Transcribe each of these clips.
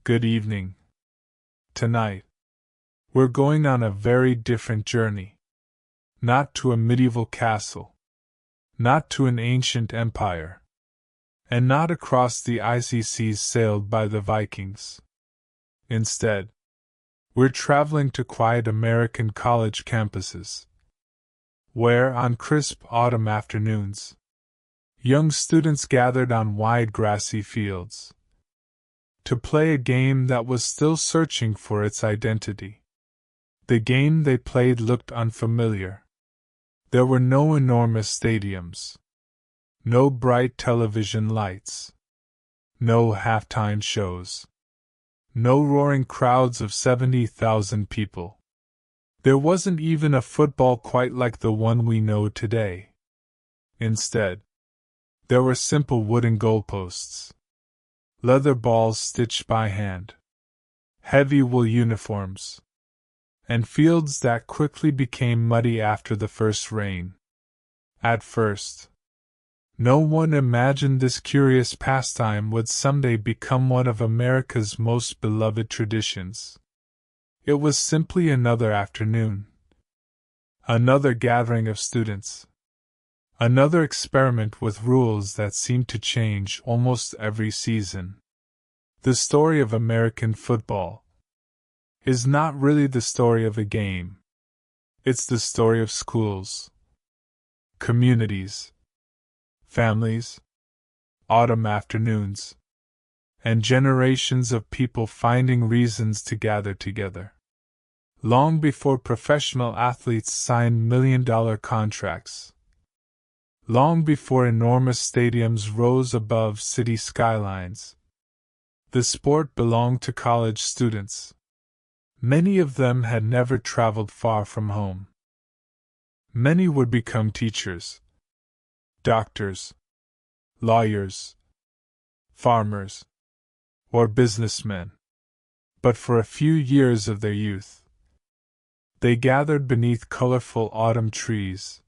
Good evening. Tonight, we're going on a very different journey. Not to a medieval castle. Not to an ancient empire. And not across the icy seas sailed by the Vikings. Instead, we're traveling to quiet American college campuses, where, on crisp autumn afternoons, young students gathered on wide grassy fields to play a game that was still searching for its identity. The game they played looked unfamiliar. There were no enormous stadiums, no bright television lights, no halftime shows, no roaring crowds of 70,000 people. There wasn't even a football quite like the one we know today. Instead, there were simple wooden goalposts, leather balls stitched by hand, heavy wool uniforms, and fields that quickly became muddy after the first rain. At first, no one imagined this curious pastime would someday become one of America's most beloved traditions. It was simply another afternoon, another gathering of students, another experiment with rules that seemed to change almost every season. The story of American football is not really the story of a game. It's the story of schools, communities, families, autumn afternoons, and generations of people finding reasons to gather together. Long before professional athletes signed million-dollar contracts, long before enormous stadiums rose above city skylines, the sport belonged to college students. Many of them had never traveled far from home. Many would become teachers, doctors, lawyers, farmers, or businessmen. But for a few years of their youth, they gathered beneath colorful autumn trees,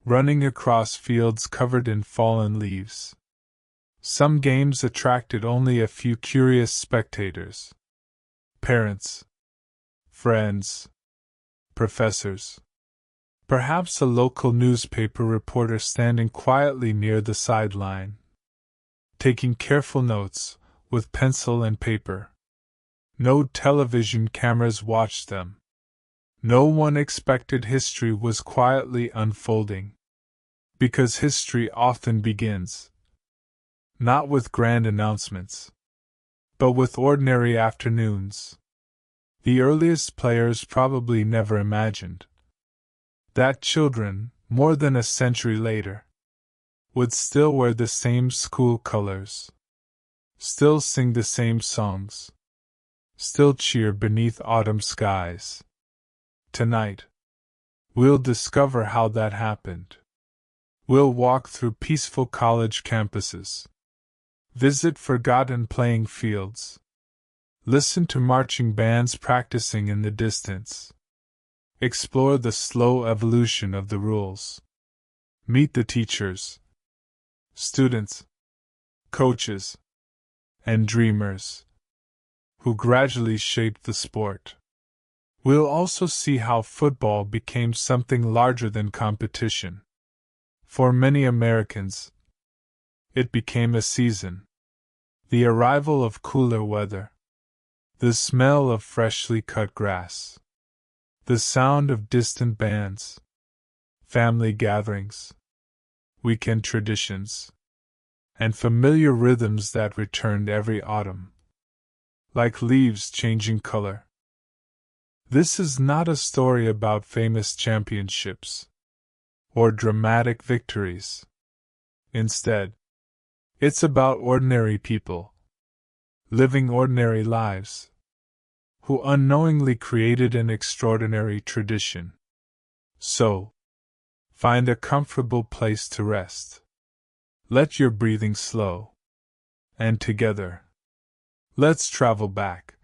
running across fields covered in fallen leaves. Some games attracted only a few curious spectators: parents, friends, professors, perhaps a local newspaper reporter standing quietly near the sideline, taking careful notes with pencil and paper. No television cameras watched them. No one expected history was quietly unfolding, because history often begins not with grand announcements, but with ordinary afternoons. The earliest players probably never imagined that children, more than a century later, would still wear the same school colors, still sing the same songs, still cheer beneath autumn skies. Tonight, we'll discover how that happened. We'll walk through peaceful college campuses, visit forgotten playing fields, listen to marching bands practicing in the distance, explore the slow evolution of the rules, meet the teachers, students, coaches, and dreamers who gradually shaped the sport. We'll also see how football became something larger than competition. For many Americans, it became a season. The arrival of cooler weather, the smell of freshly cut grass, the sound of distant bands, family gatherings, weekend traditions, and familiar rhythms that returned every autumn, like leaves changing color. This is not a story about famous championships or dramatic victories. Instead, it's about ordinary people, living ordinary lives, who unknowingly created an extraordinary tradition. So, find a comfortable place to rest. Let your breathing slow. And together, let's travel back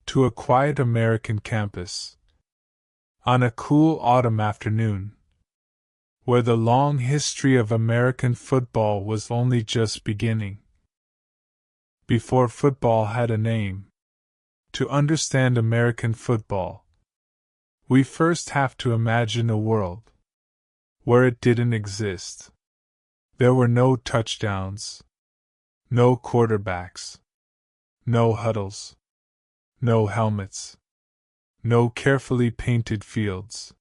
to a quiet American campus on a cool autumn afternoon, where the long history of American football was only just beginning. before football had a name. To understand American football, we first have to imagine a world where it didn't exist. There were no touchdowns, no quarterbacks, no huddles, no helmets, no carefully painted fields,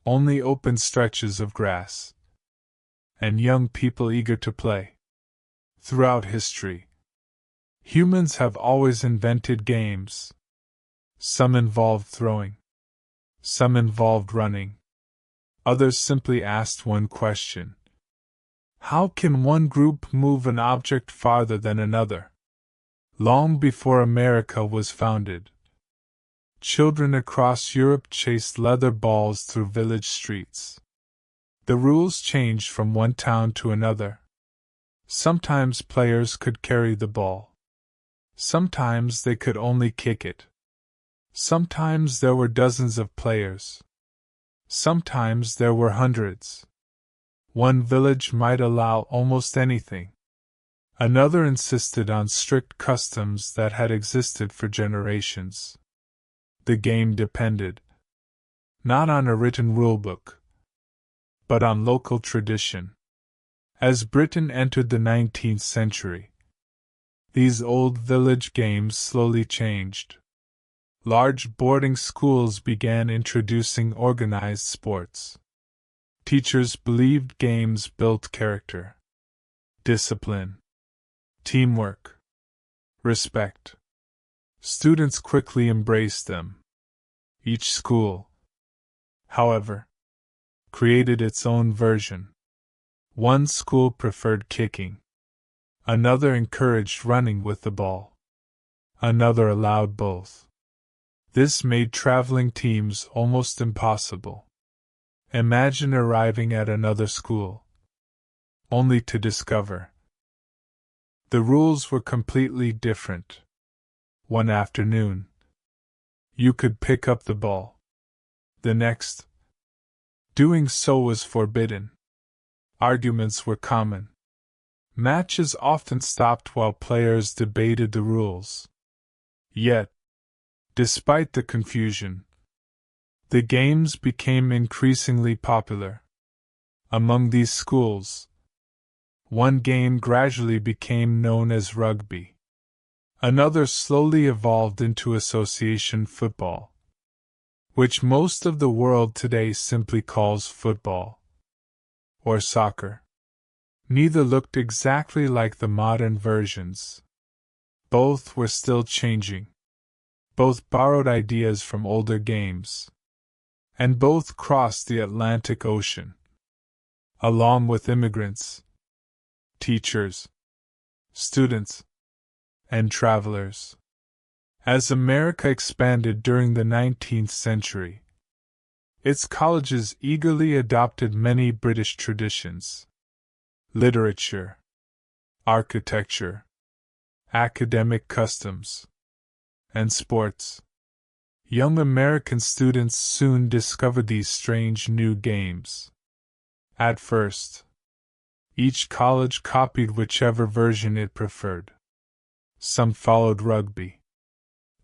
only open stretches of grass, and young people eager to play. Throughout history, humans have always invented games. Some involved throwing, some involved running, others simply asked one question: how can one group move an object farther than another? Long before America was founded, children across Europe chased leather balls through village streets. The rules changed from one town to another. Sometimes players could carry the ball. Sometimes they could only kick it. Sometimes there were dozens of players. Sometimes there were hundreds. One village might allow almost anything. Another insisted on strict customs that had existed for generations. The game depended not on a written rulebook, but on local tradition. As Britain entered the 19th century, these old village games slowly changed. Large boarding schools began introducing organized sports. Teachers believed games built character, discipline, teamwork, respect. Students quickly embraced them. Each school, however, created its own version. One school preferred kicking. Another encouraged running with the ball. Another allowed both. This made traveling teams almost impossible. Imagine arriving at another school, only to discover the rules were completely different. One afternoon, you could pick up the ball. The next, doing so was forbidden. Arguments were common. Matches often stopped while players debated the rules. Yet, despite the confusion, the games became increasingly popular. Among these schools, one game gradually became known as rugby. Another slowly evolved into association football, which most of the world today simply calls football or soccer. Neither looked exactly like the modern versions. Both were still changing. Both borrowed ideas from older games. And both crossed the Atlantic Ocean. Along with immigrants, teachers, students, and travelers. As America expanded during the 19th century, its colleges eagerly adopted many British traditions. Literature, architecture, academic customs, and sports. Young American students soon discovered these strange new games. At first, each college copied whichever version it preferred. Some followed rugby.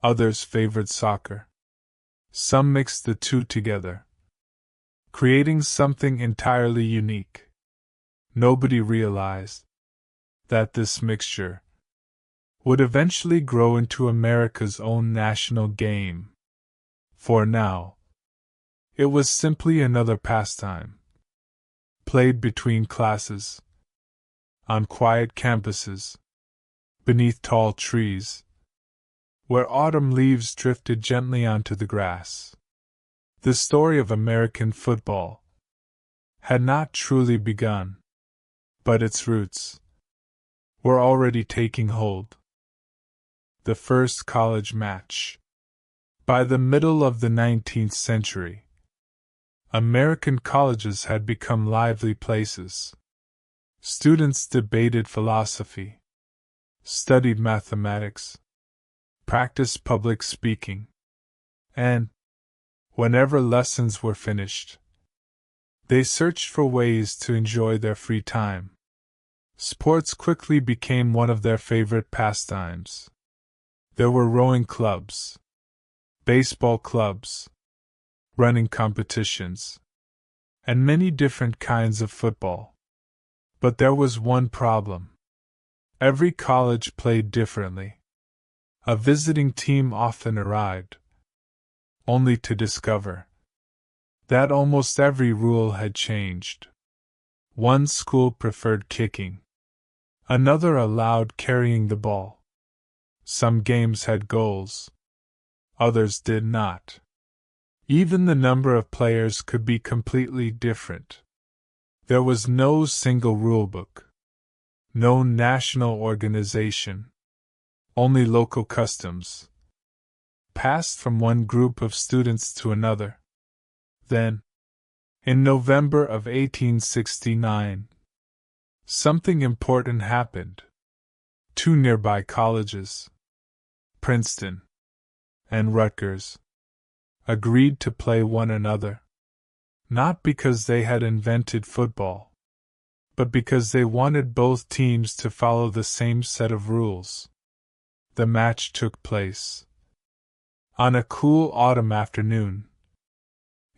Others favored soccer. Some mixed the two together, creating something entirely unique. Nobody realized that this mixture would eventually grow into America's own national game. For now, it was simply another pastime, played between classes, on quiet campuses, beneath tall trees, where autumn leaves drifted gently onto the grass. The story of American football had not truly begun, but its roots were already taking hold. The first college match. By the middle of the 19th century, American colleges had become lively places. Students debated philosophy, studied mathematics, practiced public speaking, and, whenever lessons were finished, they searched for ways to enjoy their free time. Sports quickly became one of their favorite pastimes. There were rowing clubs, baseball clubs, running competitions, and many different kinds of football. But there was one problem. Every college played differently. A visiting team often arrived, only to discover that almost every rule had changed. One school preferred kicking. Another allowed carrying the ball. Some games had goals. Others did not. Even the number of players could be completely different. There was no single rulebook. No national organization. Only local customs, passed from one group of students to another. Then, in November of 1869, something important happened. Two nearby colleges, Princeton and Rutgers, agreed to play one another, not because they had invented football, but because they wanted both teams to follow the same set of rules. The match took place on a cool autumn afternoon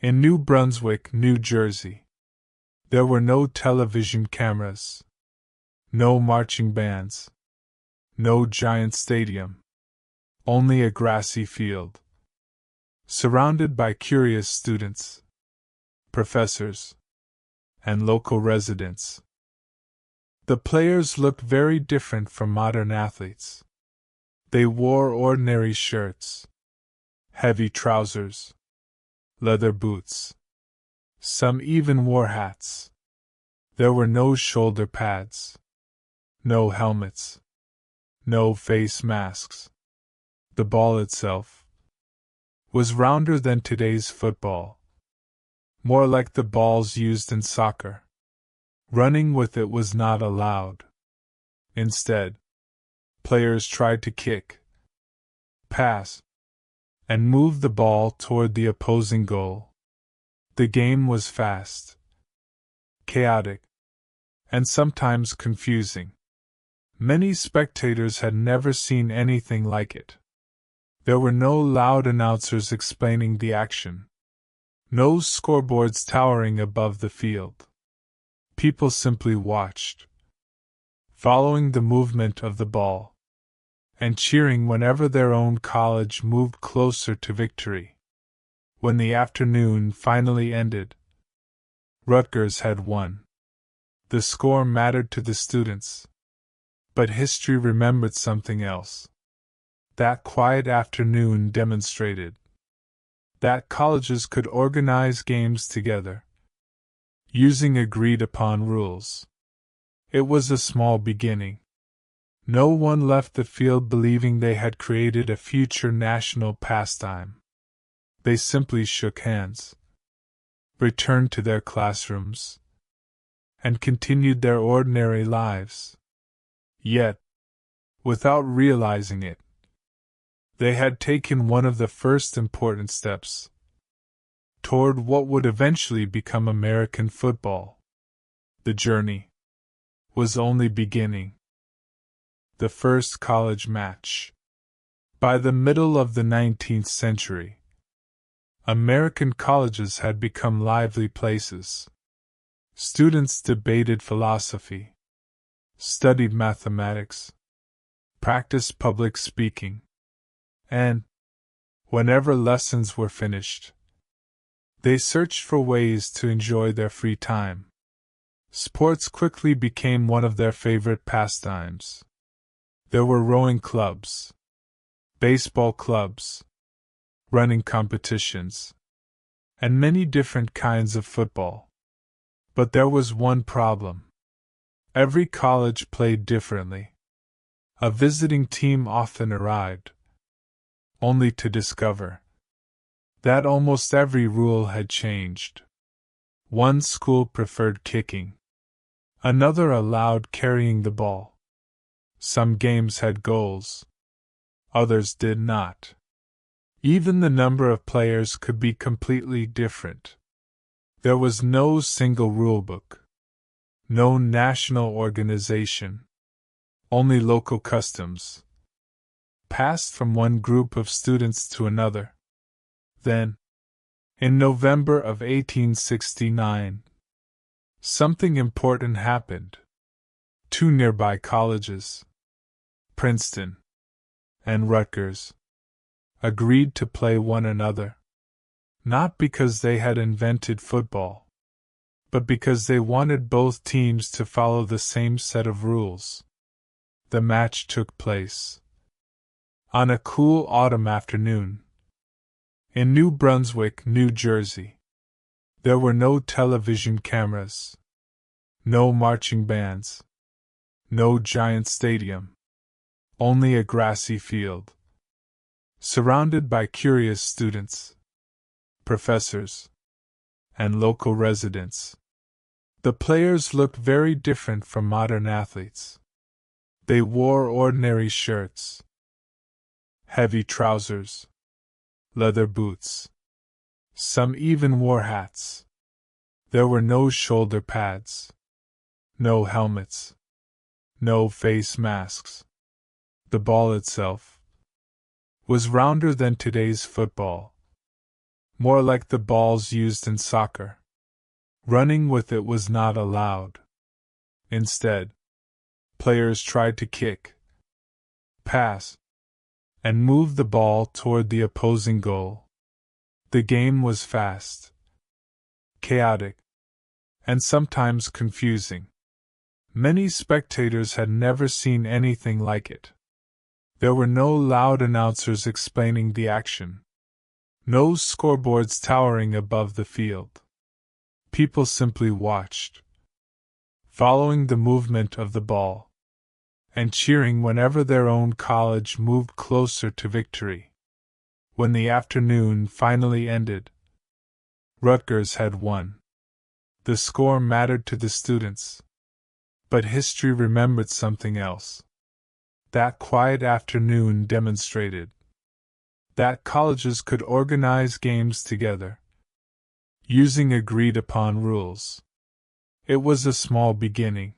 in New Brunswick, New Jersey. There were no television cameras, no marching bands, no giant stadium, only a grassy field, surrounded by curious students, professors, and local residents. The players looked very different from modern athletes. They wore ordinary shirts, heavy trousers, leather boots. Some even wore hats. There were no shoulder pads, no helmets, no face masks. The ball itself was rounder than today's football, more like the balls used in soccer. Running with it was not allowed. Instead, players tried to kick, pass, and move the ball toward the opposing goal. The game was fast, chaotic, and sometimes confusing. Many spectators had never seen anything like it. There were no loud announcers explaining the action, no scoreboards towering above the field. People simply watched, following the movement of the ball, and cheering whenever their own college moved closer to victory. When the afternoon finally ended, Rutgers had won. The score mattered to the students, but history remembered something else. That quiet afternoon demonstrated that colleges could organize games together, using agreed-upon rules. It was a small beginning. No one left the field believing they had created a future national pastime. They simply shook hands, returned to their classrooms, and continued their ordinary lives. Yet, without realizing it, they had taken one of the first important steps toward what would eventually become American football. The journey was only beginning. The first college match. By the middle of the 19th century, American colleges had become lively places. Students debated philosophy, studied mathematics, practiced public speaking, and, whenever lessons were finished, they searched for ways to enjoy their free time. Sports quickly became one of their favorite pastimes. There were rowing clubs, baseball clubs, running competitions, and many different kinds of football. But there was one problem. Every college played differently. A visiting team often arrived, only to discover that almost every rule had changed. One school preferred kicking. Another allowed carrying the ball. Some games had goals. Others did not. Even the number of players could be completely different. There was no single rulebook. No national organization. Only local customs. Passed from one group of students to another. Then, in November of 1869, something important happened. Two nearby colleges, Princeton and Rutgers, agreed to play one another. Not because they had invented football, but because they wanted both teams to follow the same set of rules. The match took place on a cool autumn afternoon in New Brunswick, New Jersey. There were no television cameras, no marching bands, no giant stadium, only a grassy field, surrounded by curious students, professors, and local residents. The players looked very different from modern athletes. They wore ordinary shirts, heavy trousers, leather boots. Some even wore hats. There were no shoulder pads, no helmets, no face masks. The ball itself was rounder than today's football, more like the balls used in soccer. Running with it was not allowed. Instead, players tried to kick, pass, and move the ball toward the opposing goal. The game was fast, chaotic, and sometimes confusing. Many spectators had never seen anything like it. There were no loud announcers explaining the action, no scoreboards towering above the field. People simply watched, following the movement of the ball, and cheering whenever their own college moved closer to victory. When the afternoon finally ended, Rutgers had won. The score mattered to the students, but history remembered something else. That quiet afternoon demonstrated that colleges could organize games together, using agreed-upon rules. It was a small beginning.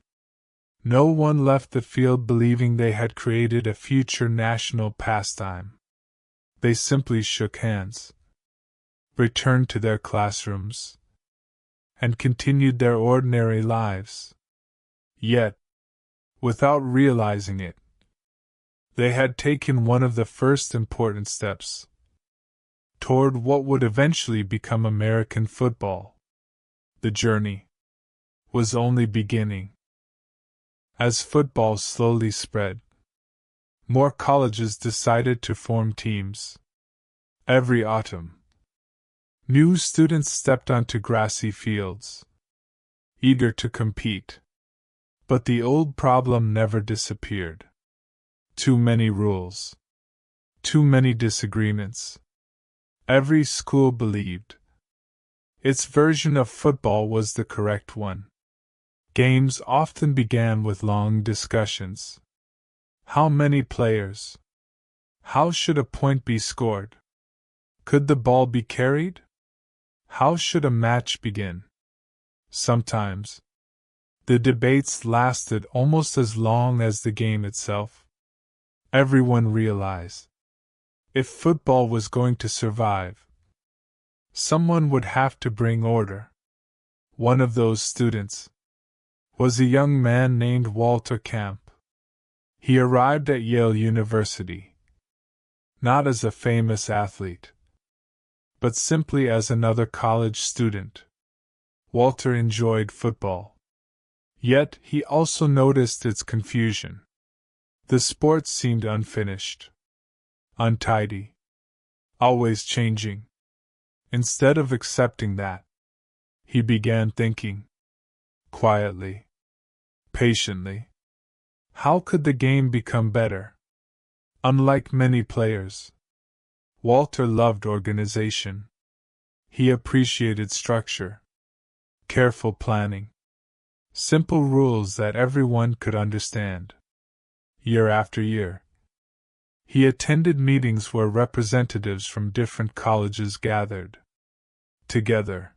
No one left the field believing they had created a future national pastime. They simply shook hands, returned to their classrooms, and continued their ordinary lives. Yet, without realizing it, they had taken one of the first important steps toward what would eventually become American football. The journey was only beginning. As football slowly spread, more colleges decided to form teams. Every autumn, new students stepped onto grassy fields, eager to compete. But the old problem never disappeared. Too many rules. Too many disagreements. Every school believed its version of football was the correct one. Games often began with long discussions. How many players? How should a point be scored? Could the ball be carried? How should a match begin? Sometimes, the debates lasted almost as long as the game itself. Everyone realized, if football was going to survive, someone would have to bring order. One of those students was a young man named Walter Camp. He arrived at Yale University, not as a famous athlete, but simply as another college student. Walter enjoyed football. Yet he also noticed its confusion. The sport seemed unfinished, untidy, always changing. Instead of accepting that, he began thinking, quietly, patiently, how could the game become better? Unlike many players, Walter loved organization. He appreciated structure, careful planning, simple rules that everyone could understand. Year after year, he attended meetings where representatives from different colleges gathered. Together,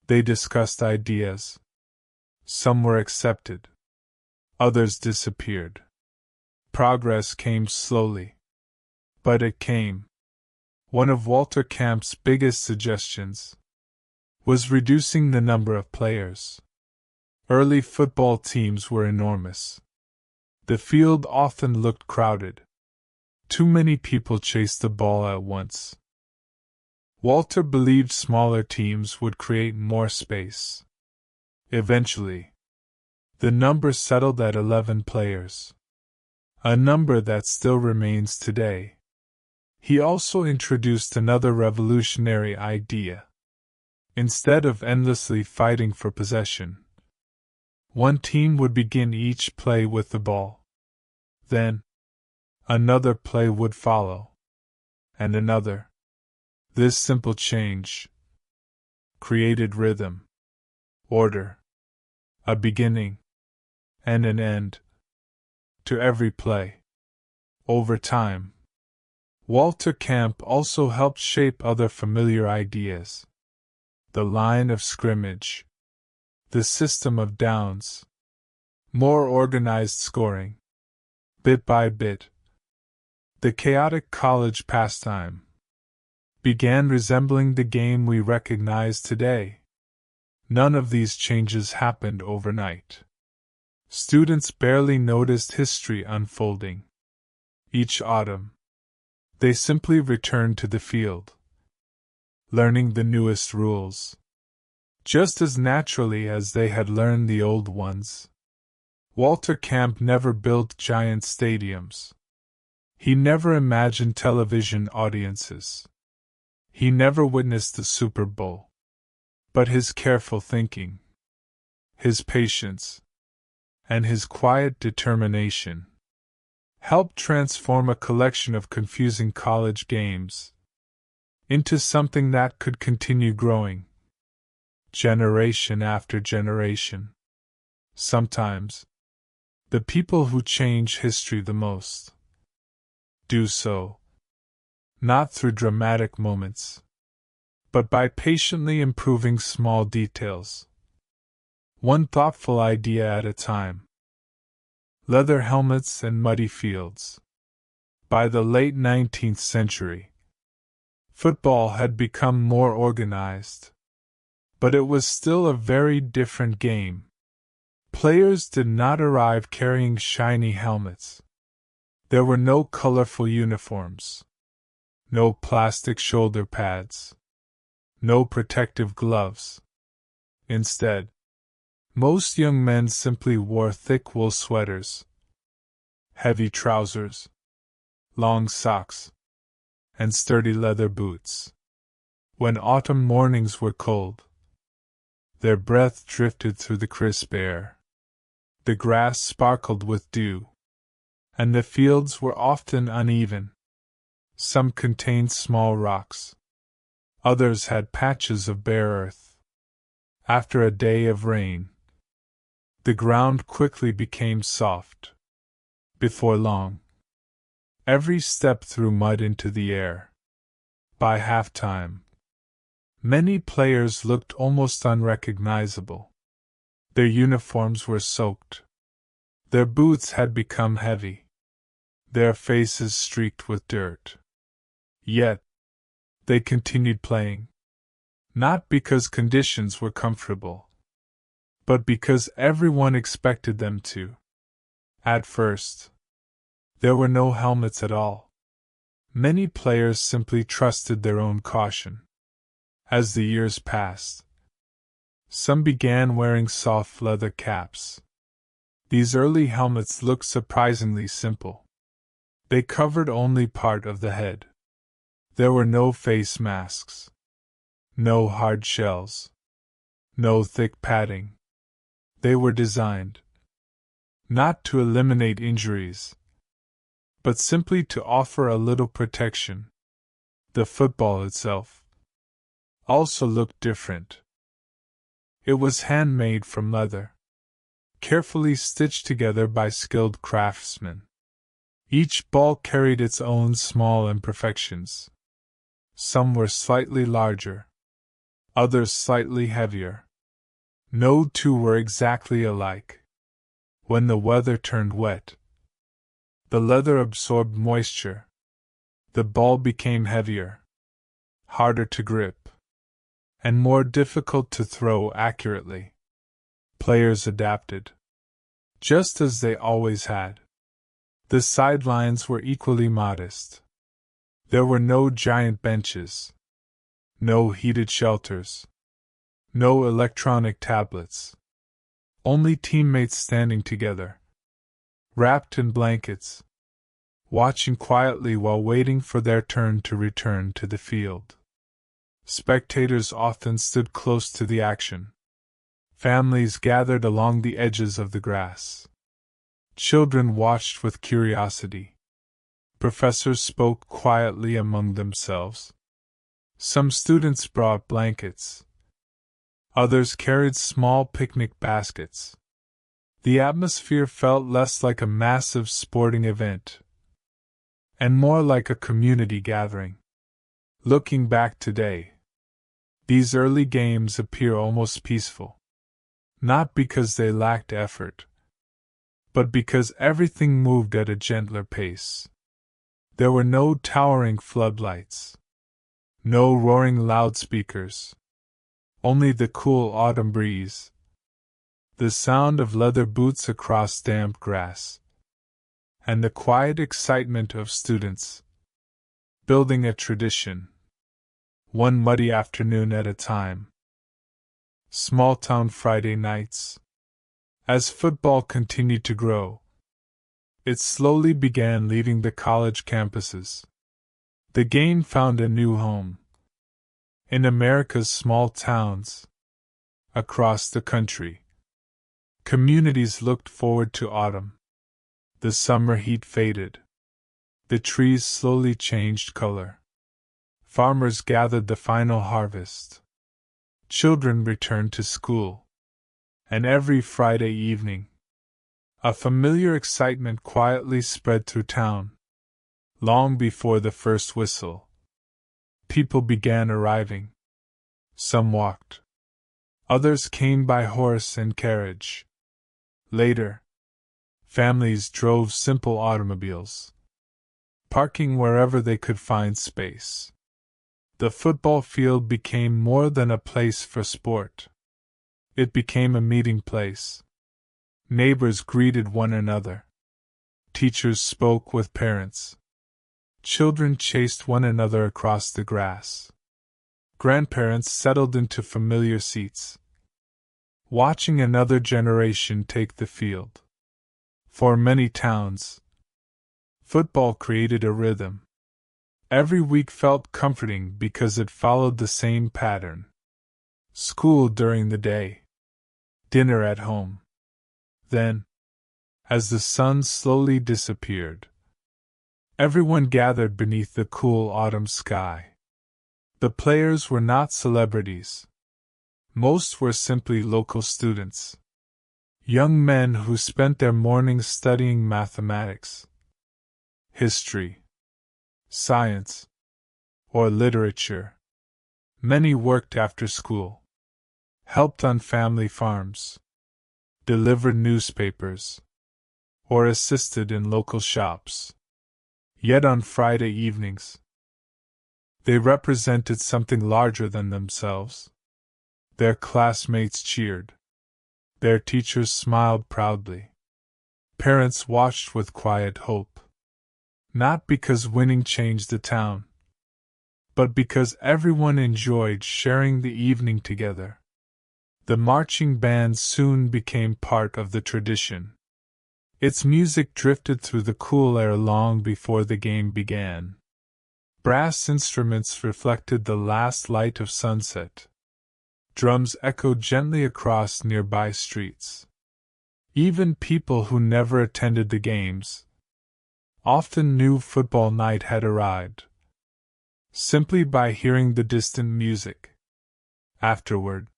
they discussed ideas, Some were accepted. Others disappeared. Progress came slowly. But it came. One of Walter Camp's biggest suggestions was reducing the number of players. Early football teams were enormous. The field often looked crowded. Too many people chased the ball at once. Walter believed smaller teams would create more space. Eventually, the number settled at 11 players, a number that still remains today. He also introduced another revolutionary idea. Instead of endlessly fighting for possession, one team would begin each play with the ball. Then, another play would follow, and another. This simple change created rhythm, order, a beginning, and an end to every play. Over time, Walter Camp also helped shape other familiar ideas. The line of scrimmage, the system of downs, more organized scoring. Bit by bit, the chaotic college pastime began resembling the game we recognize today. None of these changes happened overnight. Students barely noticed history unfolding. Each autumn, they simply returned to the field, learning the newest rules, just as naturally as they had learned the old ones. Walter Camp never built giant stadiums. He never imagined television audiences. He never witnessed the Super Bowl. But his careful thinking, his patience, and his quiet determination helped transform a collection of confusing college games into something that could continue growing, generation after generation. Sometimes, the people who change history the most do so not through dramatic moments, but by patiently improving small details, one thoughtful idea at a time. Leather helmets and muddy fields. By the late 19th century, football had become more organized, but it was still a very different game. Players did not arrive carrying shiny helmets. There were no colorful uniforms, no plastic shoulder pads, no protective gloves. Instead, most young men simply wore thick wool sweaters, heavy trousers, long socks, and sturdy leather boots. When autumn mornings were cold, their breath drifted through the crisp air. The grass sparkled with dew, and the fields were often uneven. Some contained small rocks. Others had patches of bare earth. After a day of rain, the ground quickly became soft. Before long, every step threw mud into the air. By halftime, many players looked almost unrecognizable. Their uniforms were soaked. Their boots had become heavy. Their faces streaked with dirt. Yet, they continued playing. Not because conditions were comfortable, but because everyone expected them to. At first, there were no helmets at all. Many players simply trusted their own caution. As the years passed, some began wearing soft leather caps. These early helmets looked surprisingly simple. They covered only part of the head. There were no face masks, no hard shells, no thick padding. They were designed not to eliminate injuries, but simply to offer a little protection. The football itself also looked different. It was handmade from leather, carefully stitched together by skilled craftsmen. Each ball carried its own small imperfections. Some were slightly larger, others slightly heavier, No two were exactly alike. When the weather turned wet, the leather absorbed moisture. The ball became heavier, harder to grip, and more difficult to throw accurately. Players adapted, just as they always had. The sidelines were equally modest. There were no giant benches, no heated shelters, no electronic tablets. Only teammates standing together, wrapped in blankets, watching quietly while waiting for their turn to return to the field. Spectators often stood close to the action. Families gathered along the edges of the grass. Children watched with curiosity. Professors spoke quietly among themselves. Some students brought blankets. Others carried small picnic baskets. The atmosphere felt less like a massive sporting event and more like a community gathering. Looking back today, these early games appear almost peaceful. Not because they lacked effort, but because everything moved at a gentler pace. There were no towering floodlights, no roaring loudspeakers, only the cool autumn breeze, the sound of leather boots across damp grass, and the quiet excitement of students building a tradition, one muddy afternoon at a time. Small-town Friday nights. As football continued to grow, it slowly began leaving the college campuses. The game found a new home in America's small towns. Across the country, communities looked forward to autumn. The summer heat faded. The trees slowly changed color. Farmers gathered the final harvest. Children returned to school. And every Friday evening, a familiar excitement quietly spread through town. Long before the first whistle, people began arriving. Some walked. Others came by horse and carriage. Later, families drove simple automobiles, parking wherever they could find space. The football field became more than a place for sport. It became a meeting place. Neighbors greeted one another. Teachers spoke with parents. Children chased one another across the grass. Grandparents settled into familiar seats, watching another generation take the field. For many towns, football created a rhythm. Every week felt comforting because it followed the same pattern. School during the day, dinner at home. Then, as the sun slowly disappeared, everyone gathered beneath the cool autumn sky. The players were not celebrities. Most were simply local students. Young men who spent their mornings studying mathematics, history, science, or literature. Many worked after school, helped on family farms, delivered newspapers, or assisted in local shops. Yet on Friday evenings, they represented something larger than themselves. Their classmates cheered. Their teachers smiled proudly. Parents watched with quiet hope. Not because winning changed the town, but because everyone enjoyed sharing the evening together. The marching band soon became part of the tradition. Its music drifted through the cool air long before the game began. Brass instruments reflected the last light of sunset. Drums echoed gently across nearby streets. Even people who never attended the games often knew football night had arrived, simply by hearing the distant music. Afterward,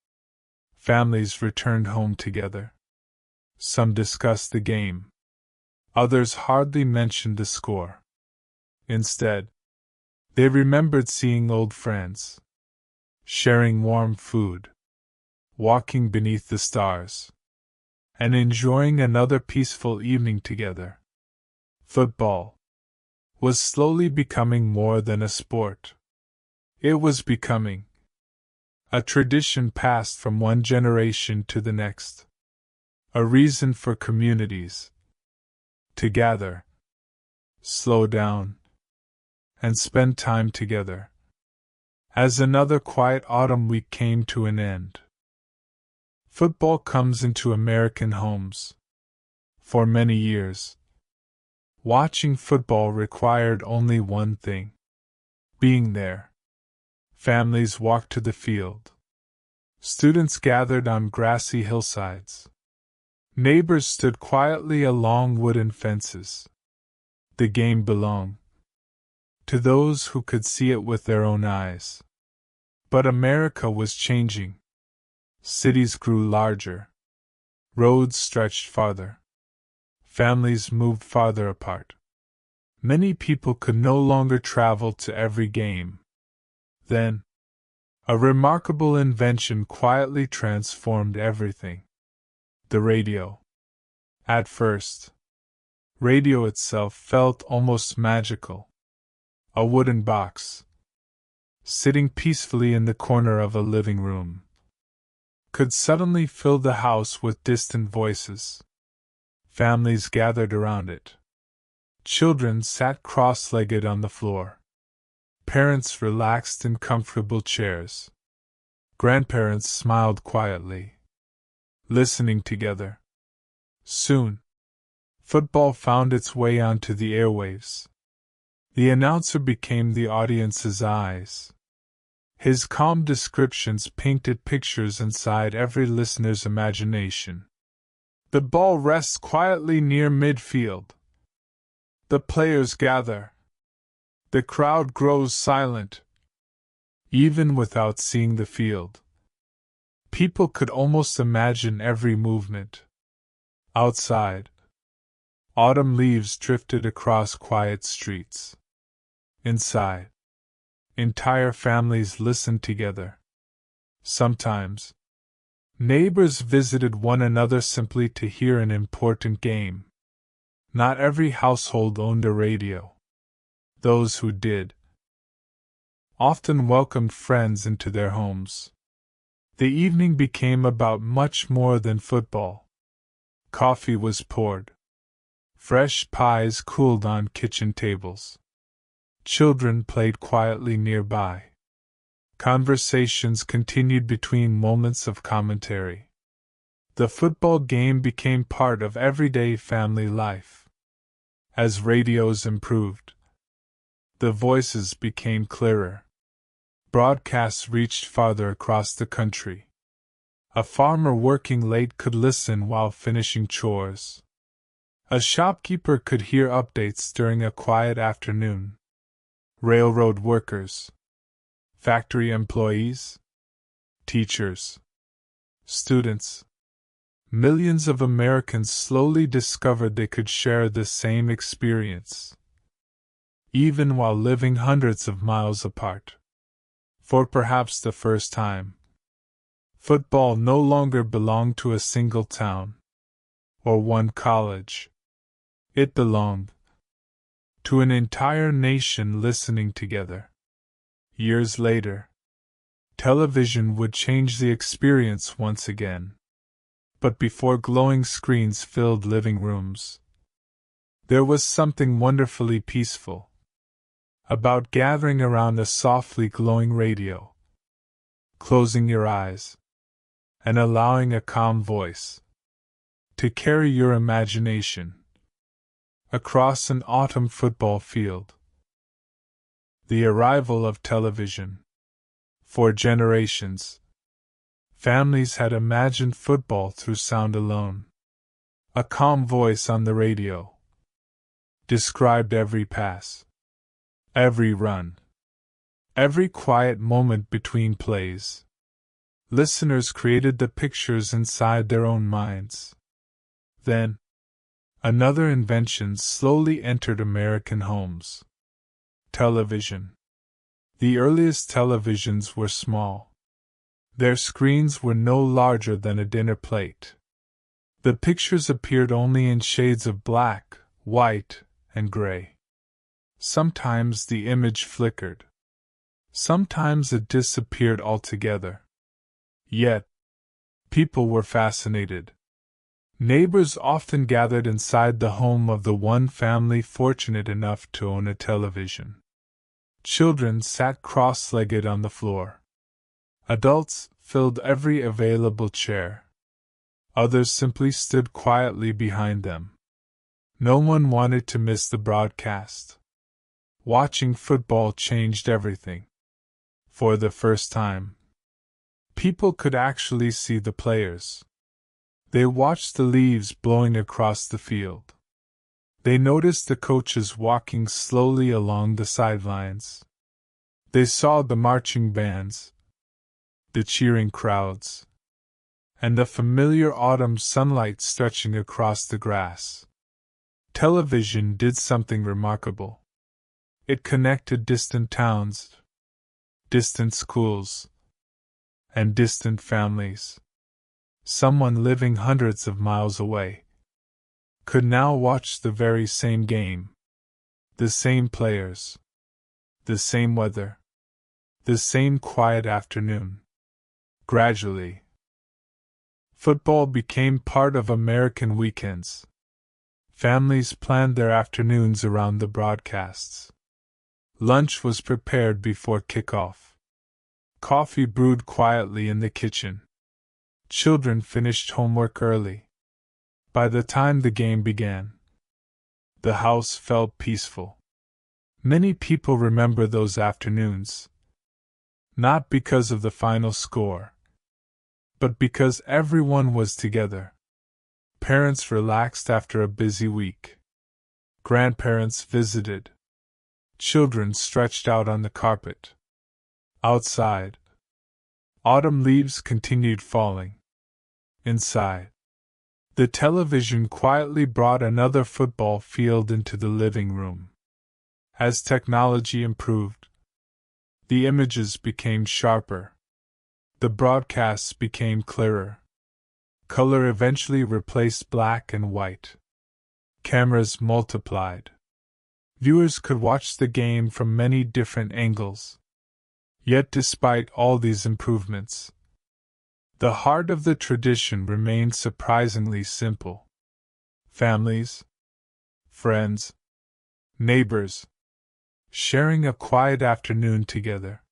families returned home together. Some discussed the game. Others hardly mentioned the score. Instead, they remembered seeing old friends, sharing warm food, walking beneath the stars, and enjoying another peaceful evening together. Football was slowly becoming more than a sport. It was becoming a tradition passed from one generation to the next, a reason for communities to gather, slow down, and spend time together. As another quiet autumn week came to an end, football comes into American homes. For many years, watching football required only one thing: being there. Families walked to the field. Students gathered on grassy hillsides. Neighbors stood quietly along wooden fences. The game belonged to those who could see it with their own eyes. But America was changing. Cities grew larger. Roads stretched farther. Families moved farther apart. Many people could no longer travel to every game. Then, a remarkable invention quietly transformed everything: the radio. At first, radio itself felt almost magical. A wooden box, sitting peacefully in the corner of a living room, could suddenly fill the house with distant voices. Families gathered around it. Children sat cross-legged on the floor. Parents relaxed in comfortable chairs. Grandparents smiled quietly, listening together. Soon, football found its way onto the airwaves. The announcer became the audience's eyes. His calm descriptions painted pictures inside every listener's imagination. The ball rests quietly near midfield. The players gather. The crowd grows silent. Even without seeing the field, people could almost imagine every movement. Outside, autumn leaves drifted across quiet streets. Inside, entire families listened together. Sometimes, neighbors visited one another simply to hear an important game. Not every household owned a radio. Those who did often welcomed friends into their homes. The evening became about much more than football. Coffee was poured. Fresh pies cooled on kitchen tables. Children played quietly nearby. Conversations continued between moments of commentary. The football game became part of everyday family life. As radios improved, the voices became clearer. Broadcasts reached farther across the country. A farmer working late could listen while finishing chores. A shopkeeper could hear updates during a quiet afternoon. Railroad workers, factory employees, teachers, students. Millions of Americans slowly discovered they could share the same experience, even while living hundreds of miles apart. For perhaps the first time, football no longer belonged to a single town or one college. It belonged to an entire nation listening together. Years later, television would change the experience once again. But before glowing screens filled living rooms, there was something wonderfully peaceful about gathering around a softly glowing radio, closing your eyes, and allowing a calm voice to carry your imagination across an autumn football field. The arrival of television. For generations, families had imagined football through sound alone. A calm voice on the radio described every pass, every run, every quiet moment between plays. Listeners created the pictures inside their own minds. Then, another invention slowly entered American homes: television. The earliest televisions were small. Their screens were no larger than a dinner plate. The pictures appeared only in shades of black, white, and gray. Sometimes the image flickered. Sometimes it disappeared altogether. Yet, people were fascinated. Neighbors often gathered inside the home of the one family fortunate enough to own a television. Children sat cross-legged on the floor. Adults filled every available chair. Others simply stood quietly behind them. No one wanted to miss the broadcast. Watching football changed everything. For the first time, people could actually see the players. They watched the leaves blowing across the field. They noticed the coaches walking slowly along the sidelines. They saw the marching bands, the cheering crowds, and the familiar autumn sunlight stretching across the grass. Television did something remarkable. It connected distant towns, distant schools, and distant families. Someone living hundreds of miles away could now watch the very same game, the same players, the same weather, the same quiet afternoon. Gradually, football became part of American weekends. Families planned their afternoons around the broadcasts. Lunch was prepared before kickoff. Coffee brewed quietly in the kitchen. Children finished homework early. By the time the game began, the house felt peaceful. Many people remember those afternoons, not because of the final score, but because everyone was together. Parents relaxed after a busy week. Grandparents visited. Children stretched out on the carpet. Outside, autumn leaves continued falling. Inside, the television quietly brought another football field into the living room. As technology improved, the images became sharper. The broadcasts became clearer. Color eventually replaced black and white. Cameras multiplied. Viewers could watch the game from many different angles. Yet despite all these improvements, the heart of the tradition remained surprisingly simple. Families, friends, neighbors, sharing a quiet afternoon together.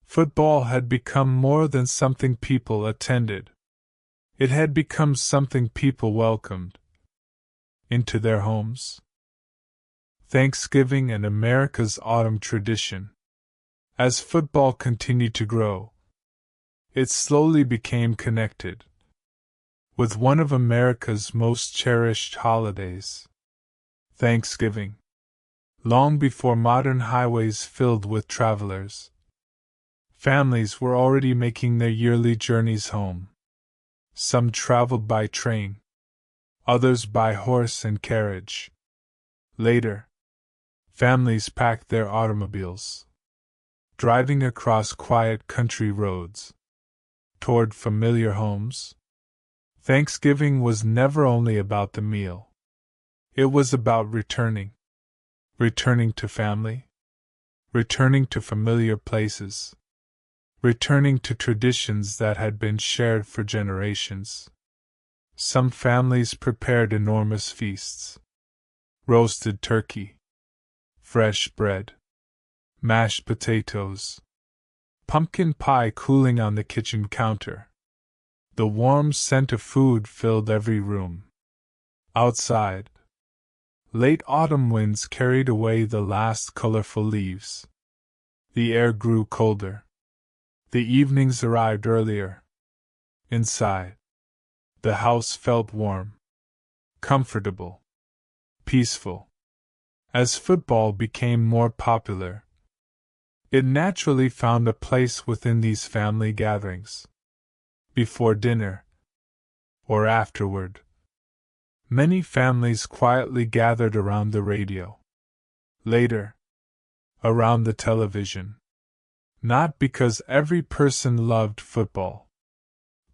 Football had become more than something people attended. It had become something people welcomed into their homes. Thanksgiving and America's autumn tradition. As football continued to grow, it slowly became connected with one of America's most cherished holidays, Thanksgiving. Long before modern highways filled with travelers, families were already making their yearly journeys home. Some traveled by train, others by horse and carriage. Later, families packed their automobiles, driving across quiet country roads toward familiar homes. Thanksgiving was never only about the meal. It was about returning to family, returning to familiar places, returning to traditions that had been shared for generations. Some families prepared enormous feasts. Roasted turkey, fresh bread, mashed potatoes, pumpkin pie cooling on the kitchen counter. The warm scent of food filled every room. Outside, late autumn winds carried away the last colorful leaves. The air grew colder. The evenings arrived earlier. Inside, the house felt warm, comfortable, peaceful. As football became more popular, it naturally found a place within these family gatherings. Before dinner, or afterward, many families quietly gathered around the radio. Later, around the television. Not because every person loved football,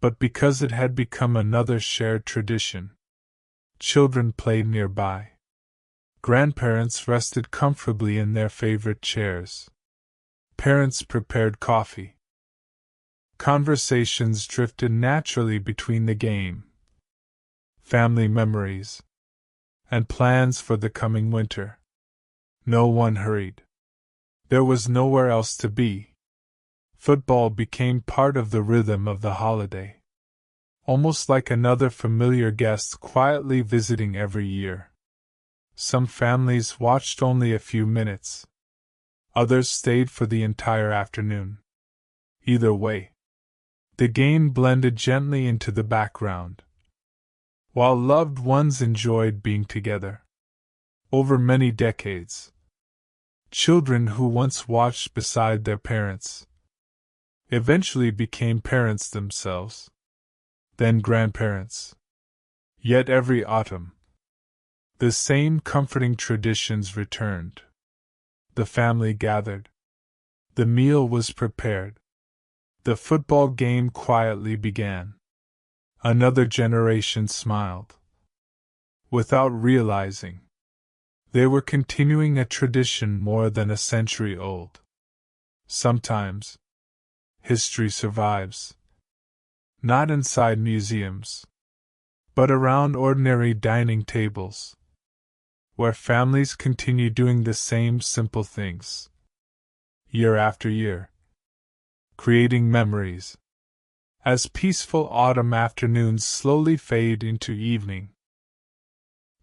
but because it had become another shared tradition. Children played nearby. Grandparents rested comfortably in their favorite chairs. Parents prepared coffee. Conversations drifted naturally between the game, family memories, and plans for the coming winter. No one hurried. There was nowhere else to be. Football became part of the rhythm of the holiday, almost like another familiar guest quietly visiting every year. Some families watched only a few minutes. Others stayed for the entire afternoon. Either way, the game blended gently into the background, while loved ones enjoyed being together. Over many decades, children who once watched beside their parents eventually became parents themselves, then grandparents. Yet every autumn, the same comforting traditions returned. The family gathered. The meal was prepared. The football game quietly began. Another generation smiled. Without realizing, they were continuing a tradition more than a century old. Sometimes, history survives. Not inside museums, but around ordinary dining tables, where families continue doing the same simple things, year after year, creating memories. As peaceful autumn afternoons slowly fade into evening,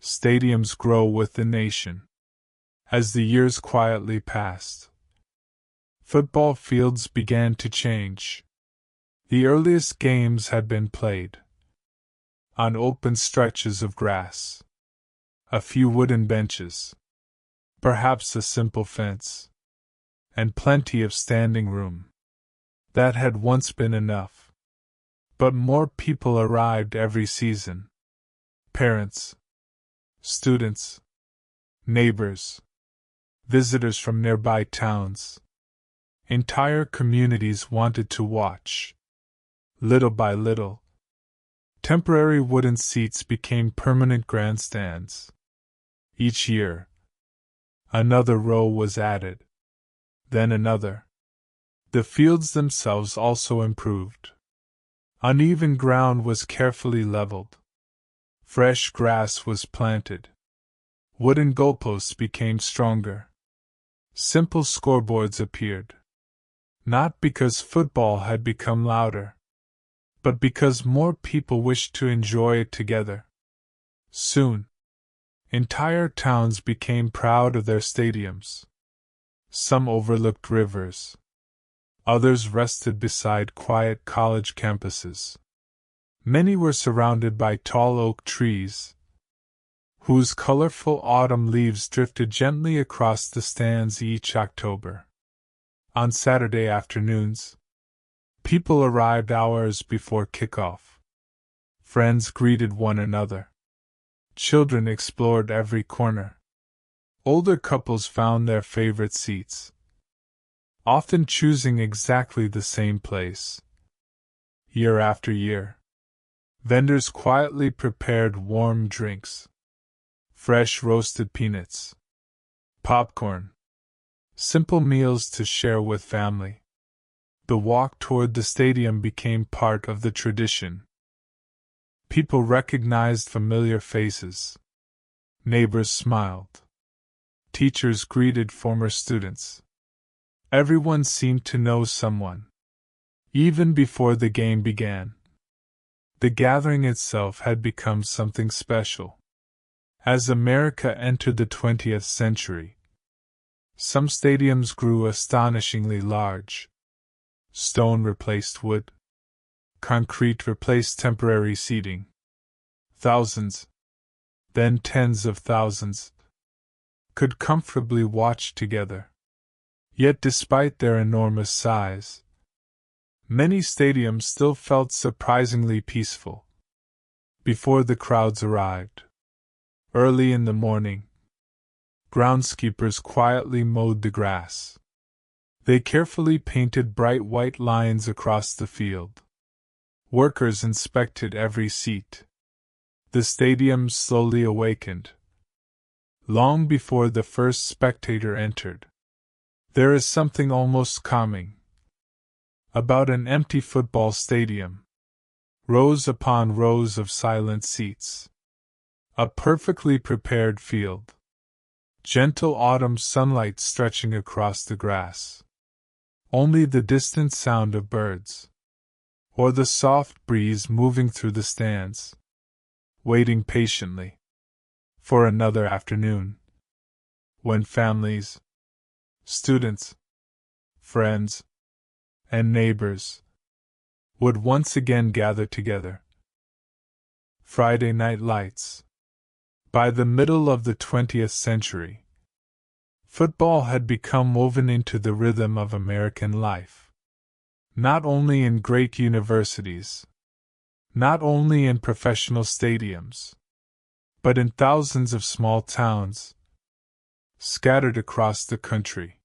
stadiums grow with the nation. As the years quietly passed, football fields began to change. The earliest games had been played on open stretches of grass, a few wooden benches, perhaps a simple fence, and plenty of standing room. That had once been enough. But more people arrived every season. Parents, students, neighbors, visitors from nearby towns. Entire communities wanted to watch. Little by little, temporary wooden seats became permanent grandstands. Each year, another row was added, then another. The fields themselves also improved. Uneven ground was carefully leveled. Fresh grass was planted. Wooden goalposts became stronger. Simple scoreboards appeared. Not because football had become louder, but because more people wished to enjoy it together. Soon, entire towns became proud of their stadiums. Some overlooked rivers. Others rested beside quiet college campuses. Many were surrounded by tall oak trees, whose colorful autumn leaves drifted gently across the stands each October. On Saturday afternoons, people arrived hours before kickoff. Friends greeted one another. Children explored every corner. Older couples found their favorite seats, often choosing exactly the same place. Year after year, vendors quietly prepared warm drinks, fresh roasted peanuts, popcorn, simple meals to share with family. The walk toward the stadium became part of the tradition. People recognized familiar faces. Neighbors smiled. Teachers greeted former students. Everyone seemed to know someone. Even before the game began, the gathering itself had become something special. As America entered the 20th century, some stadiums grew astonishingly large. Stone replaced wood. Concrete replaced temporary seating. Thousands, then tens of thousands, could comfortably watch together. Yet despite their enormous size, many stadiums still felt surprisingly peaceful. Before the crowds arrived, early in the morning, groundskeepers quietly mowed the grass. They carefully painted bright white lines across the field. Workers inspected every seat. The stadium slowly awakened. Long before the first spectator entered. There is something almost calming about an empty football stadium. Rows upon rows of silent seats. A perfectly prepared field. Gentle autumn sunlight stretching across the grass. Only the distant sound of birds. Or the soft breeze moving through the stands. Waiting patiently for another afternoon. When families, students, friends, and neighbors would once again gather together. Friday Night Lights. By the middle of the 20th century, football had become woven into the rhythm of American life. Not only in great universities, not only in professional stadiums, but in thousands of small towns, scattered across the country.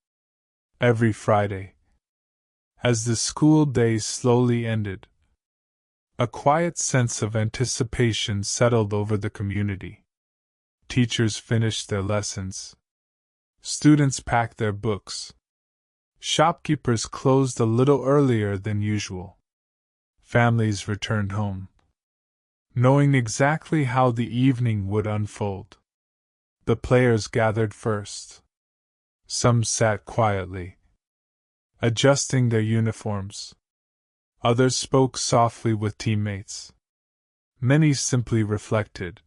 Every Friday, as the school days slowly ended, a quiet sense of anticipation settled over the community. Teachers finished their lessons. Students packed their books. Shopkeepers closed a little earlier than usual. Families returned home, knowing exactly how the evening would unfold. The players gathered first. Some sat quietly, adjusting their uniforms. Others spoke softly with teammates. Many simply reflected,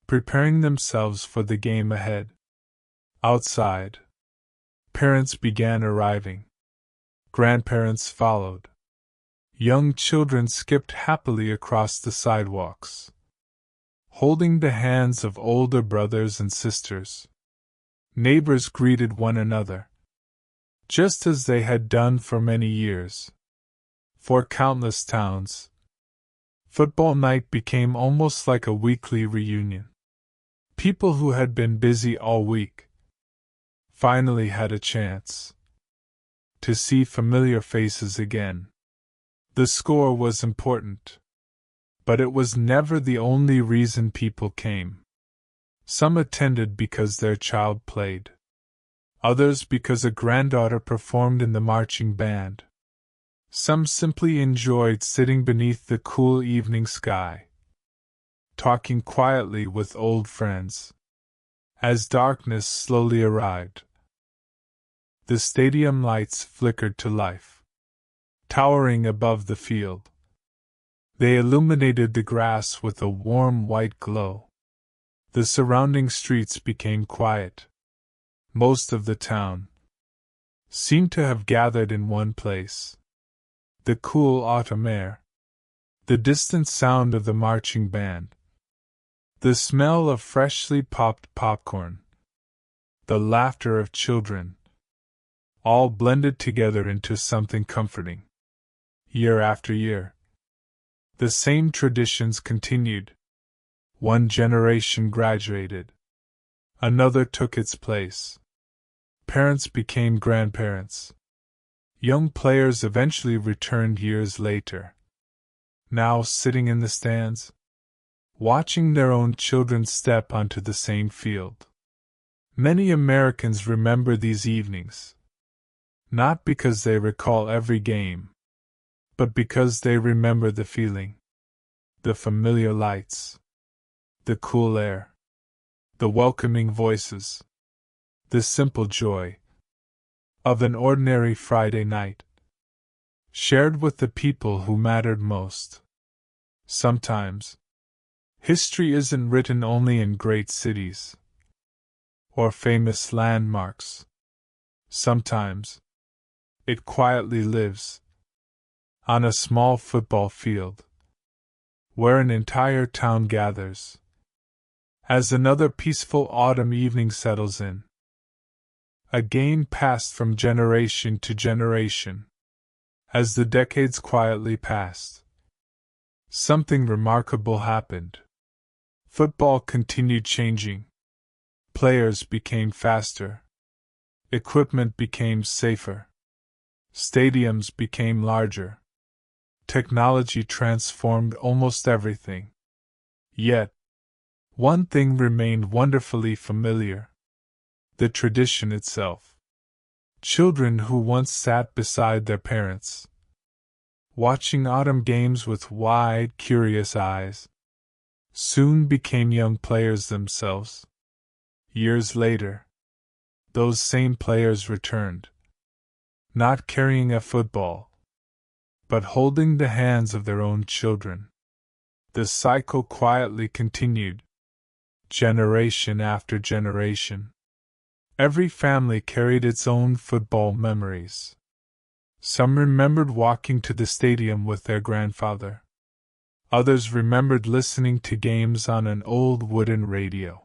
preparing themselves for the game ahead. Outside, parents began arriving. Grandparents followed. Young children skipped happily across the sidewalks, holding the hands of older brothers and sisters. Neighbors greeted one another, just as they had done for many years. For countless towns, football night became almost like a weekly reunion. People who had been busy all week finally had a chance to see familiar faces again. The score was important, but it was never the only reason people came. Some attended because their child played, others because a granddaughter performed in the marching band. Some simply enjoyed sitting beneath the cool evening sky, talking quietly with old friends. As darkness slowly arrived, the stadium lights flickered to life, towering above the field. They illuminated the grass with a warm white glow. The surrounding streets became quiet. Most of the town seemed to have gathered in one place. The cool autumn air, the distant sound of the marching band, the smell of freshly popped popcorn, the laughter of children, all blended together into something comforting. Year after year, the same traditions continued. One generation graduated. Another took its place. Parents became grandparents. Young players eventually returned years later, now sitting in the stands, watching their own children step onto the same field. Many Americans remember these evenings, not because they recall every game, but because they remember the feeling, the familiar lights, the cool air, the welcoming voices, the simple joy of an ordinary Friday night, shared with the people who mattered most. Sometimes, history isn't written only in great cities or famous landmarks. Sometimes, it quietly lives on a small football field, where an entire town gathers. As another peaceful autumn evening settles in, a game passed from generation to generation. As the decades quietly passed, something remarkable happened. Football continued changing. Players became faster. Equipment became safer. Stadiums became larger. Technology transformed almost everything. Yet, one thing remained wonderfully familiar: the tradition itself. Children who once sat beside their parents, watching autumn games with wide, curious eyes, soon became young players themselves. Years later, those same players returned, not carrying a football, but holding the hands of their own children. The cycle quietly continued, generation after generation. Every family carried its own football memories. Some remembered walking to the stadium with their grandfather. Others remembered listening to games on an old wooden radio.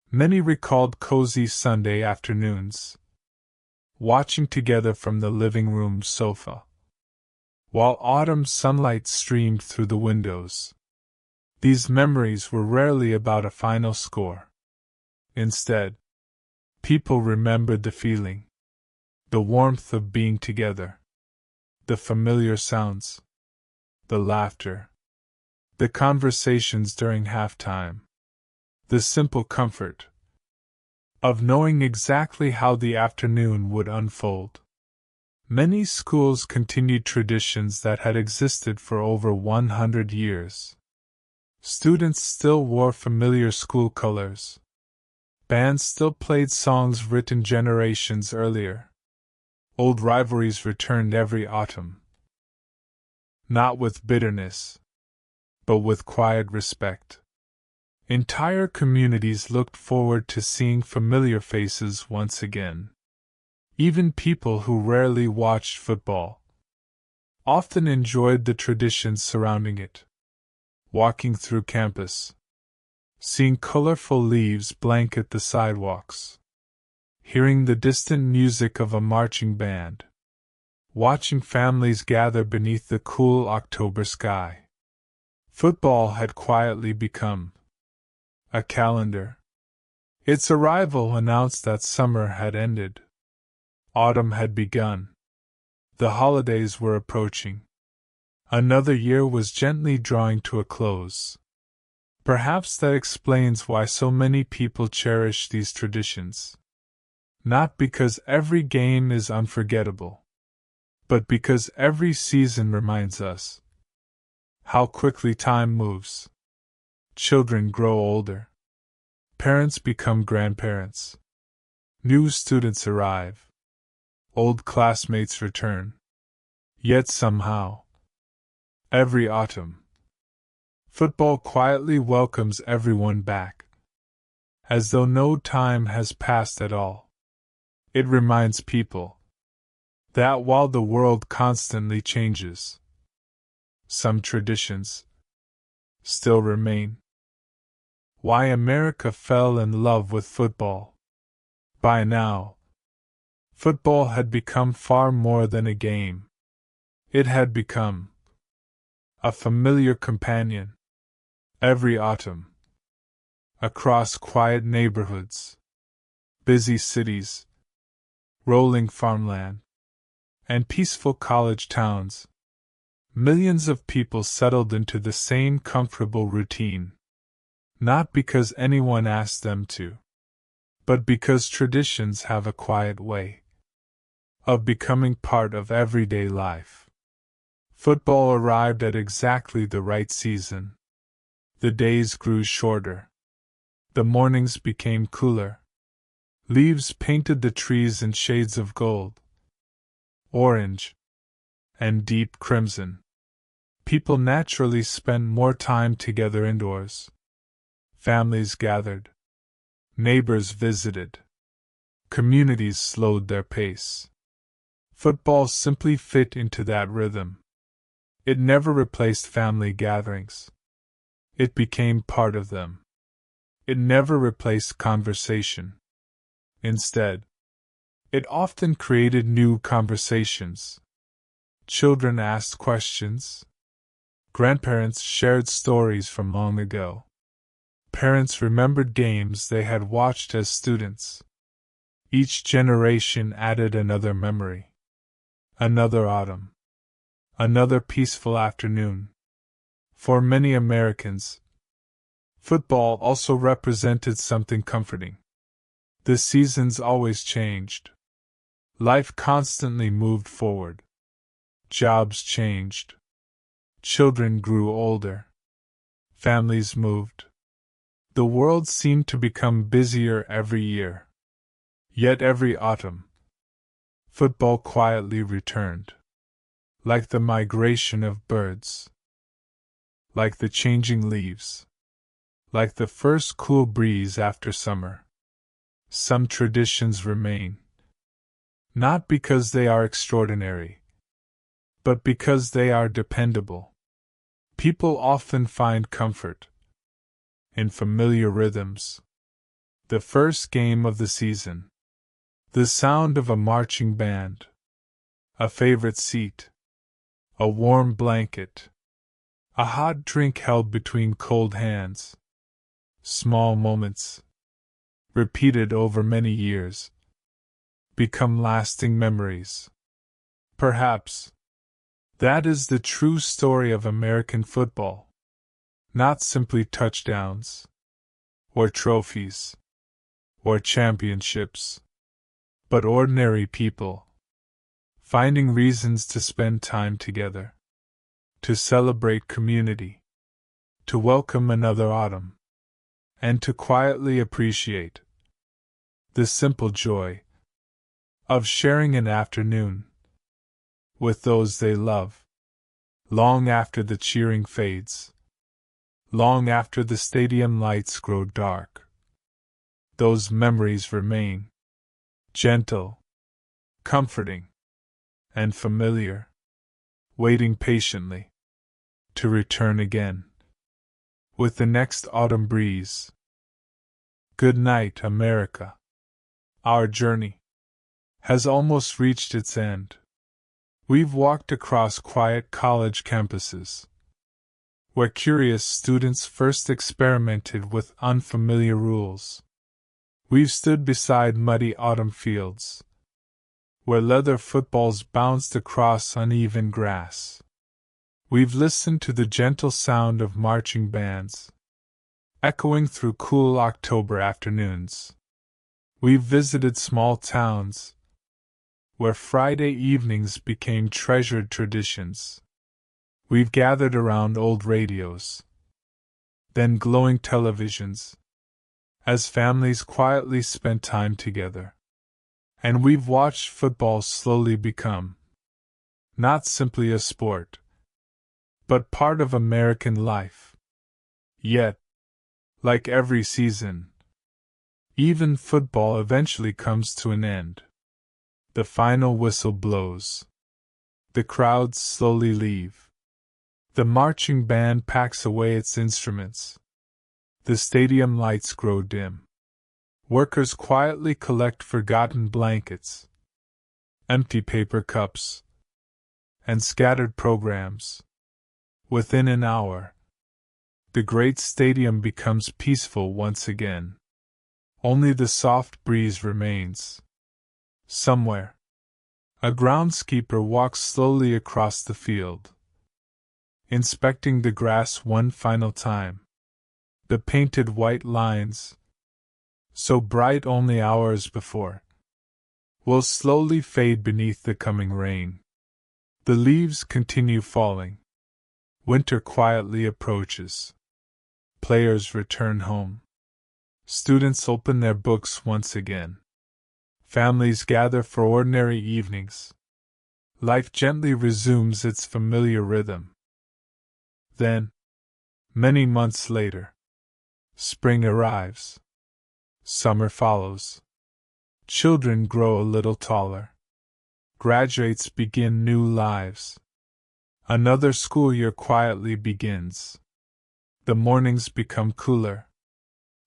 Many recalled cozy Sunday afternoons, watching together from the living room sofa, while autumn sunlight streamed through the windows. These memories were rarely about a final score. Instead, people remembered the feeling, the warmth of being together, the familiar sounds, the laughter, the conversations during halftime, the simple comfort of knowing exactly how the afternoon would unfold. Many schools continued traditions that had existed for over 100 years. Students still wore familiar school colors. Bands still played songs written generations earlier. Old rivalries returned every autumn. Not with bitterness, but with quiet respect. Entire communities looked forward to seeing familiar faces once again. Even people who rarely watched football often enjoyed the traditions surrounding it. Walking through campus, seeing colorful leaves blanket the sidewalks, hearing the distant music of a marching band, watching families gather beneath the cool October sky. Football had quietly become a calendar. Its arrival announced that summer had ended. Autumn had begun. The holidays were approaching. Another year was gently drawing to a close. Perhaps that explains why so many people cherish these traditions. Not because every game is unforgettable, but because every season reminds us how quickly time moves. Children grow older. Parents become grandparents. New students arrive. Old classmates return. Yet somehow, every autumn, football quietly welcomes everyone back, as though no time has passed at all. It reminds people that while the world constantly changes, some traditions still remain. Why America fell in love with football. By now, football had become far more than a game. It had become a familiar companion. Every autumn, across quiet neighborhoods, busy cities, rolling farmland, and peaceful college towns, millions of people settled into the same comfortable routine. Not because anyone asked them to, but because traditions have a quiet way of becoming part of everyday life. Football arrived at exactly the right season. The days grew shorter. The mornings became cooler. Leaves painted the trees in shades of gold, orange, and deep crimson. People naturally spent more time together indoors. Families gathered. Neighbors visited. Communities slowed their pace. Football simply fit into that rhythm. It never replaced family gatherings. It became part of them. It never replaced conversation. Instead, it often created new conversations. Children asked questions. Grandparents shared stories from long ago. Parents remembered games they had watched as students. Each generation added another memory. Another autumn. Another peaceful afternoon. For many Americans, football also represented something comforting. The seasons always changed. Life constantly moved forward. Jobs changed. Children grew older. Families moved. The world seemed to become busier every year. Yet every autumn, football quietly returned. Like the migration of birds. Like the changing leaves. Like the first cool breeze after summer. Some traditions remain. Not because they are extraordinary, but because they are dependable. People often find comfort in familiar rhythms. The first game of the season. The sound of a marching band. A favorite seat. A warm blanket. A hot drink held between cold hands. Small moments, repeated over many years, become lasting memories. Perhaps that is the true story of American football. Not simply touchdowns, or trophies, or championships, but ordinary people, finding reasons to spend time together, to celebrate community, to welcome another autumn, and to quietly appreciate the simple joy of sharing an afternoon with those they love, long after the cheering fades, long after the stadium lights grow dark. Those memories remain, gentle, comforting, and familiar, waiting patiently to return again with the next autumn breeze. Good night, America. Our journey has almost reached its end. We've walked across quiet college campuses, where curious students first experimented with unfamiliar rules. We've stood beside muddy autumn fields, where leather footballs bounced across uneven grass. We've listened to the gentle sound of marching bands, echoing through cool October afternoons. We've visited small towns, where Friday evenings became treasured traditions. We've gathered around old radios, then glowing televisions, as families quietly spent time together. And we've watched football slowly become not simply a sport, but part of American life. Yet, like every season, even football eventually comes to an end. The final whistle blows. The crowds slowly leave. The marching band packs away its instruments. The stadium lights grow dim. Workers quietly collect forgotten blankets, empty paper cups, and scattered programs. Within an hour, the great stadium becomes peaceful once again. Only the soft breeze remains. Somewhere, a groundskeeper walks slowly across the field, inspecting the grass one final time. The painted white lines, so bright only hours before, will slowly fade beneath the coming rain. The leaves continue falling. Winter quietly approaches. Players return home. Students open their books once again. Families gather for ordinary evenings. Life gently resumes its familiar rhythm. Then, many months later, spring arrives. Summer follows. Children grow a little taller. Graduates begin new lives. Another school year quietly begins. The mornings become cooler.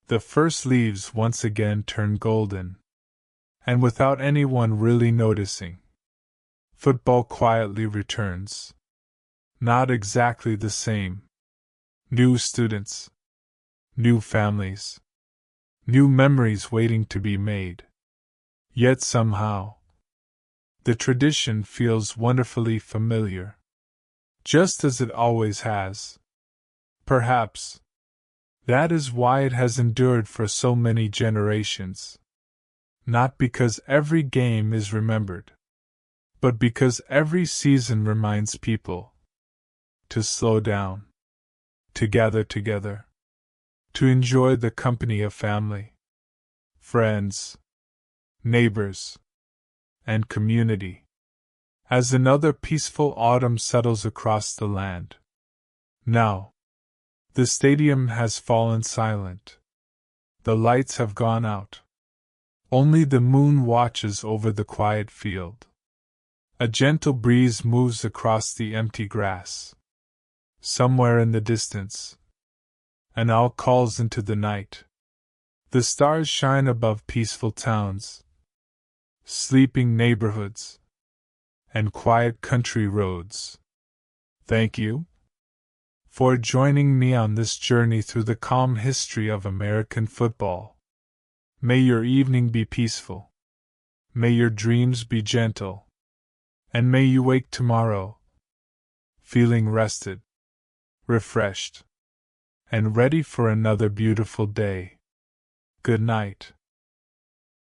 The first leaves once again turn golden. And without anyone really noticing, football quietly returns. Not exactly the same. New students. New families. New memories waiting to be made. Yet somehow, the tradition feels wonderfully familiar. Just as it always has. Perhaps that is why it has endured for so many generations. Not because every game is remembered, but because every season reminds people to slow down, to gather together, to enjoy the company of family, friends, neighbors, and community. As another peaceful autumn settles across the land. Now, the stadium has fallen silent. The lights have gone out. Only the moon watches over the quiet field. A gentle breeze moves across the empty grass. Somewhere in the distance, an owl calls into the night. The stars shine above peaceful towns, sleeping neighborhoods, and quiet country roads. Thank you for joining me on this journey through the calm history of American football. May your evening be peaceful. May your dreams be gentle. And may you wake tomorrow feeling rested, refreshed, and ready for another beautiful day. Good night.